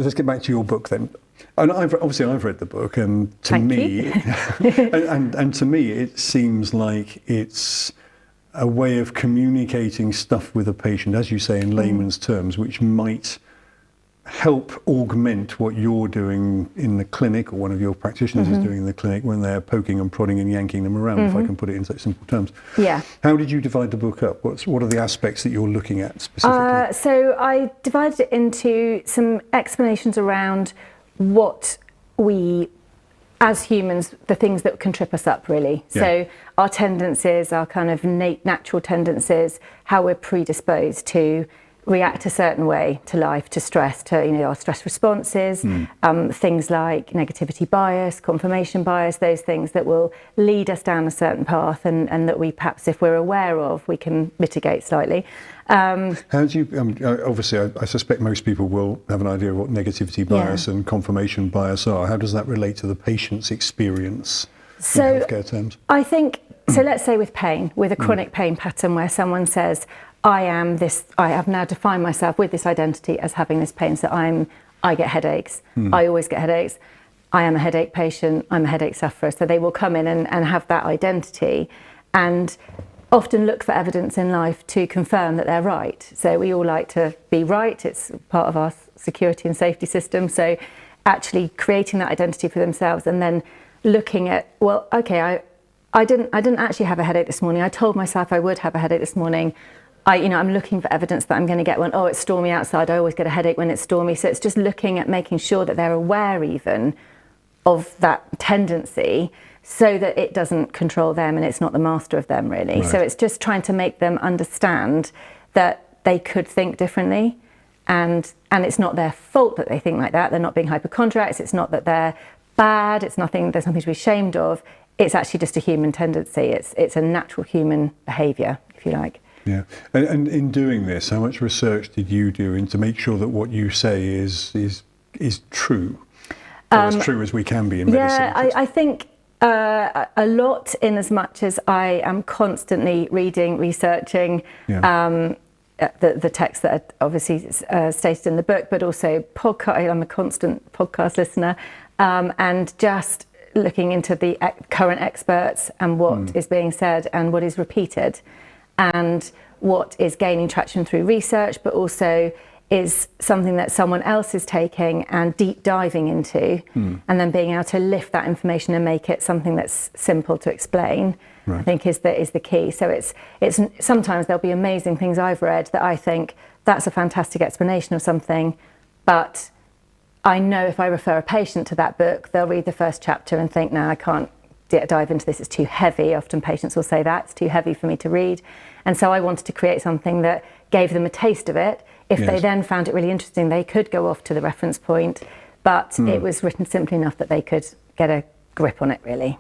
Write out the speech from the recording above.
let's get back to your book then. And I've read the book, and to Thank me, you. and to me, it seems like it's a way of communicating stuff with a patient, as you say, in layman's terms, which might help augment what you're doing in the clinic, or one of your practitioners is doing in the clinic when they're poking and prodding and yanking them around, if I can put it in such simple terms. Yeah. How did you divide the book up? What are the aspects that you're looking at specifically? So I divided it into some explanations around what we, as humans, the things that can trip us up, really. Yeah. So our tendencies, our kind of natural tendencies, how we're predisposed to react a certain way to life, to stress, to our stress responses, things like negativity bias, confirmation bias, those things that will lead us down a certain path, and that we perhaps, if we're aware of, we can mitigate slightly. How do you, obviously I suspect most people will have an idea of what negativity bias and confirmation bias are. How does that relate to the patient's experience in healthcare terms? I think, so let's say with pain, with a chronic pain pattern where someone says, I have now defined myself with this identity as having this pain, so I get headaches, I always get headaches, I am a headache patient, I'm a headache sufferer. So they will come in and have that identity, and often look for evidence in life to confirm that they're right. So we all like to be right, it's part of our security and safety system. So actually creating that identity for themselves, and then looking at, well, okay, I didn't actually have a headache this morning, I told myself I would have a headache this morning. I'm looking for evidence that I'm going to get one. Oh, it's stormy outside. I always get a headache when it's stormy. So it's just looking at making sure that they're aware even of that tendency, so that it doesn't control them and it's not the master of them, really. Right. So it's just trying to make them understand that they could think differently, and it's not their fault that they think like that. They're not being hypochondriacs. It's not that they're bad. There's nothing to be ashamed of. It's actually just a human tendency. It's a natural human behaviour, if you like. Yeah, and in doing this, how much research did you do to make sure that what you say is true, or as true as we can be in medicine? Yeah, I think a lot, in as much as I am constantly reading, researching the texts that are obviously stated in the book, but also I'm a constant podcast listener, and just looking into the current experts and what is being said and what is repeated, and what is gaining traction through research, but also is something that someone else is taking and deep diving into, and then being able to lift that information and make it something that's simple to explain. Right. I think is the key. So it's sometimes there'll be amazing things I've read that I think that's a fantastic explanation of something, but I know if I refer a patient to that book, they'll read the first chapter and think, no, I can't dive into this, it's too heavy. Often patients will say that, it's too heavy for me to read. And so I wanted to create something that gave them a taste of it. If they then found it really interesting, they could go off to the reference point, but it was written simply enough that they could get a grip on it, really.